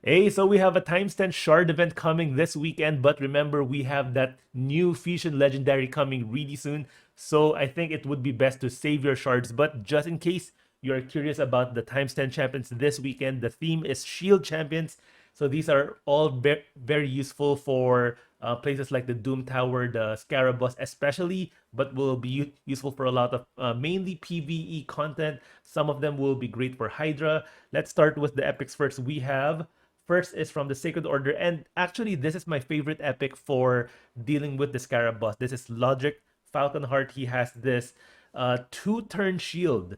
Hey, so we have a timestamp shard event coming this weekend, but remember we have that new fusion legendary coming really soon. So I think it would be best to save your shards. But just in case you're curious about the timestamp champions this weekend, the theme is shield champions. So these are all very useful for places like the Doom Tower, the Scarab Boss especially, but will be useful for a lot of mainly PvE content. Some of them will be great for Hydra. Let's start with the epics first. We have first is from the Sacred Order, and actually this is my favorite epic for dealing with the Scarab Boss. This is Logic Falcon Heart. He has this two-turn shield,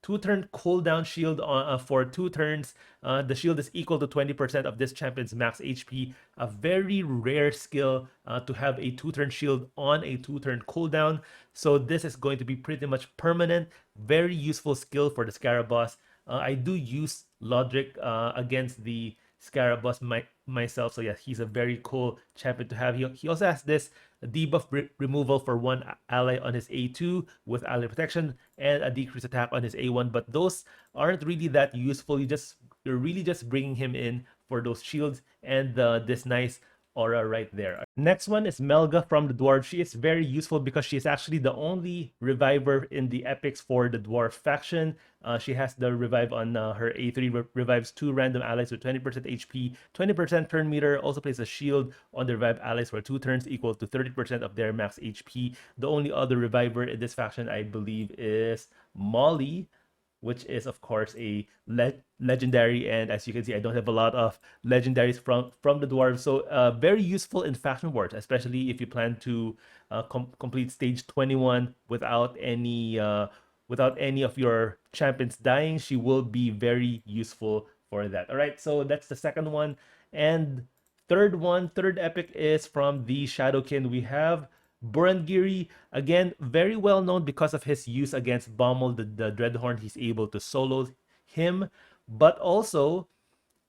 two-turn cooldown shield for 2 turns. The shield is equal to 20% of this champion's max HP. A very rare skill to have a 2-turn shield on a 2-turn cooldown. So this is going to be pretty much permanent. Very useful skill for the Scarab Boss. I do use Logic against the Scarab Boss myself. So yeah, he's a very cool champion to have. He also has this debuff removal for one ally on his A2 with ally protection and a decreased attack on his A1. But those aren't really that useful. You're really just bringing him in for those shields and this nice aura right there. Next one is Melga from the Dwarves. She is very useful because she is actually the only reviver in the epics for the Dwarf faction. She has the revive on her A3, revives 2 random allies with 20% HP, 20% turn meter, also places a shield on the revived allies for 2 turns equal to 30% of their max HP. The only other reviver in this faction, I believe, is Molly, which is of course a legendary, and as you can see I don't have a lot of legendaries from the dwarves, so very useful in faction wars, especially if you plan to complete stage 21 without any of your champions dying. She will be very useful for that. All right, so that's the second one. And third epic is from the Shadowkin. We have Borgard, again, very well known because of his use against Bommel, the Dreadhorn. He's able to solo him, but also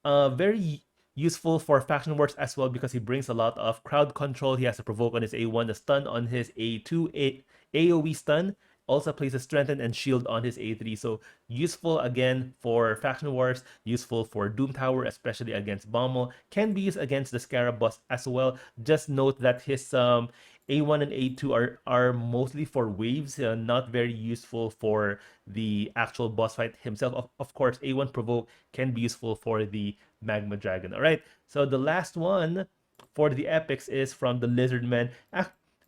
very useful for faction wars as well because he brings a lot of crowd control. He has a provoke on his A1, a stun on his A2, AoE stun. Also places strengthen and shield on his A3. So useful again for faction wars, useful for Doom Tower, especially against Bommel. Can be used against the Scarab Boss as well. Just note that his A1 and A2 are mostly for waves, not very useful for the actual boss fight himself. Of course, A1 provoke can be useful for the Magma Dragon. All right, so the last one for the epics is from the Lizardman.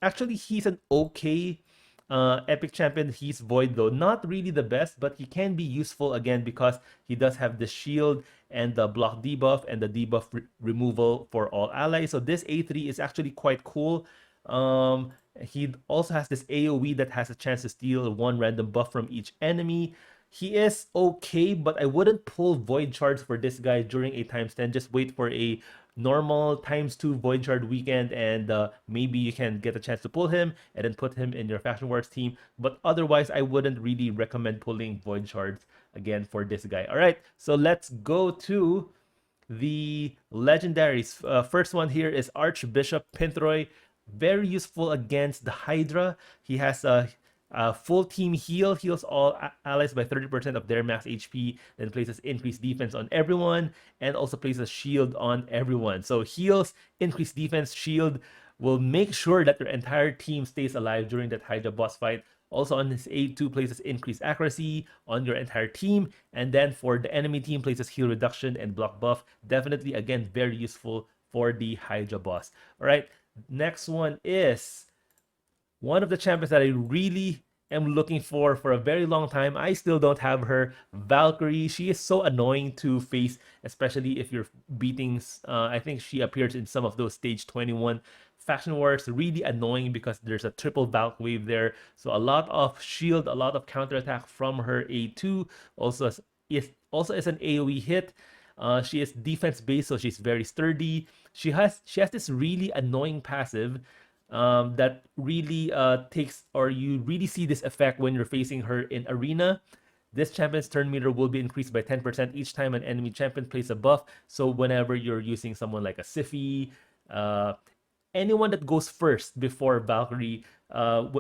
Actually, he's an okay epic champion. He's void though, not really the best, but he can be useful again because he does have the shield and the block debuff and the debuff removal for all allies. So this A3 is actually quite cool. He also has this AoE that has a chance to steal 1 random buff from each enemy. He is okay, but I wouldn't pull Void Shards for this guy during a times 10. Just wait for a normal times 2 Void Shard weekend, and maybe you can get a chance to pull him and then put him in your Faction Wars team. But otherwise, I wouldn't really recommend pulling Void Shards again for this guy. All right, so let's go to the legendaries. First one here is Archbishop Pinthroy. Very useful against the Hydra. He has a full team heal, heals all allies by 30% of their max HP, then places increased defense on everyone, and also places shield on everyone. So heals, increased defense, shield will make sure that your entire team stays alive during that Hydra boss fight. Also on his A2 places increased accuracy on your entire team, and then for the enemy team places heal reduction and block buff. Definitely, again, very useful for the Hydra boss. All right, next one is one of the champions that I really am looking for a very long time. I still don't have her, Valkyrie. She is so annoying to face, especially if you're beating, I think she appears in some of those stage 21 faction wars. Really annoying because there's a triple Valk wave there. So a lot of shield, a lot of counterattack from her A2. Also is an AoE hit. She is defense based, so she's very sturdy. She has this really annoying passive that really takes, or you really see this effect when you're facing her in arena. This champion's turn meter will be increased by 10% each time an enemy champion plays a buff. So whenever you're using someone like a Siphi, anyone that goes first before Valkyrie,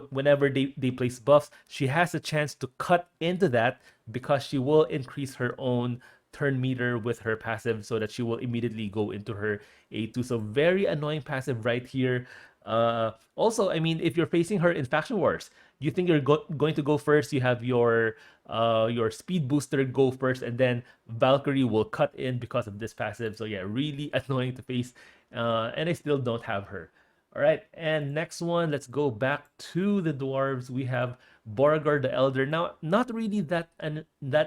whenever they place buffs, she has a chance to cut into that because she will increase her own turn meter with her passive so that she will immediately go into her A2. So very annoying passive right here. Also, I mean, if you're facing her in Faction Wars, you think you're going to go first, you have your speed booster go first, and then Valkyrie will cut in because of this passive. So yeah, really annoying to face, and I still don't have her. All right, and next one, let's go back to the dwarves. We have Borgard the Elder. Now, not really that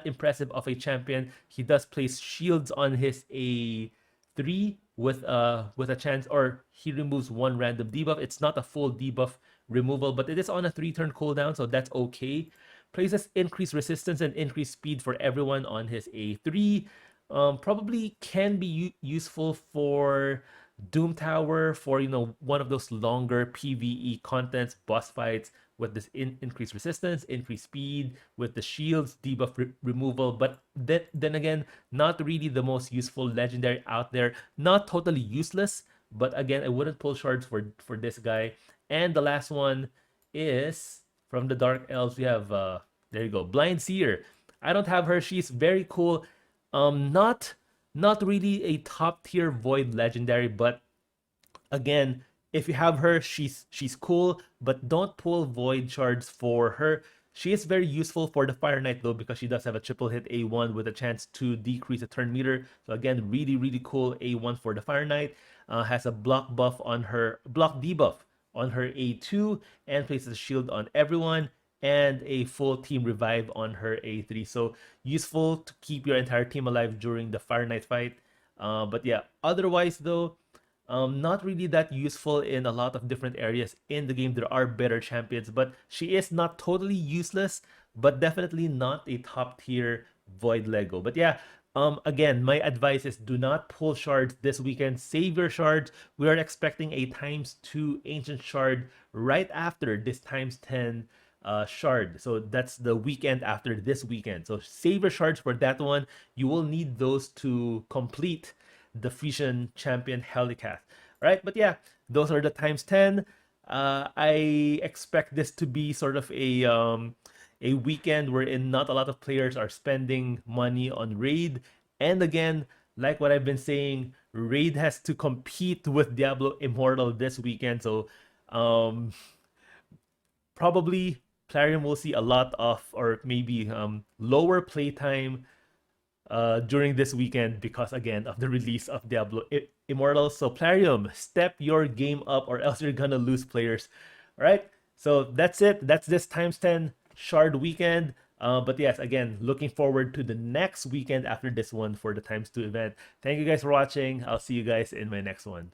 impressive of a champion. He does place shields on his A3 with a chance, or he removes one random debuff. It's not a full debuff removal, but it is on a 3-turn cooldown, so that's okay. Places increased resistance and increased speed for everyone on his A3. Probably can be useful for Doom Tower, for one of those longer PvE contents, boss fights with this increased resistance, increased speed, with the shields, debuff removal. But then again, not really the most useful legendary out there. Not totally useless, but again, I wouldn't pull shards for this guy. And the last one is from the Dark Elves. We have there you go, Blind Seer. I don't have her. She's very cool. Not really a top tier Void legendary, but again, if you have her, she's cool, but don't pull Void shards for her. She is very useful for the Fire Knight though, because she does have a triple hit A1 with a chance to decrease the turn meter. So again, really cool A1 for the Fire Knight. Has a block debuff on her A2, and places a shield on everyone, and a full team revive on her A3. So useful to keep your entire team alive during the Fire Knight fight. But yeah, otherwise though, not really that useful in a lot of different areas in the game. There are better champions, but she is not totally useless, but definitely not a top tier Void Lego. But yeah, again, my advice is do not pull shards this weekend. Save your shards. We are expecting a ×2 ancient shard right after this ×10 shard. So that's the weekend after this weekend. So save your shards for that one. You will need those to complete the Frisian champion Helicath. Right? But yeah, those are the ×10. I expect this to be sort of a weekend wherein not a lot of players are spending money on Raid. And again, like what I've been saying, Raid has to compete with Diablo Immortal this weekend. So probably Plarium will see a lot of, or maybe lower playtime during this weekend because again of the release of Diablo Immortal. So Plarium, step your game up or else you're gonna lose players. All right, so that's it. That's this ×10 shard weekend. But yes, again, looking forward to the next weekend after this one for the ×2 event. Thank you guys for watching. I'll see you guys in my next one.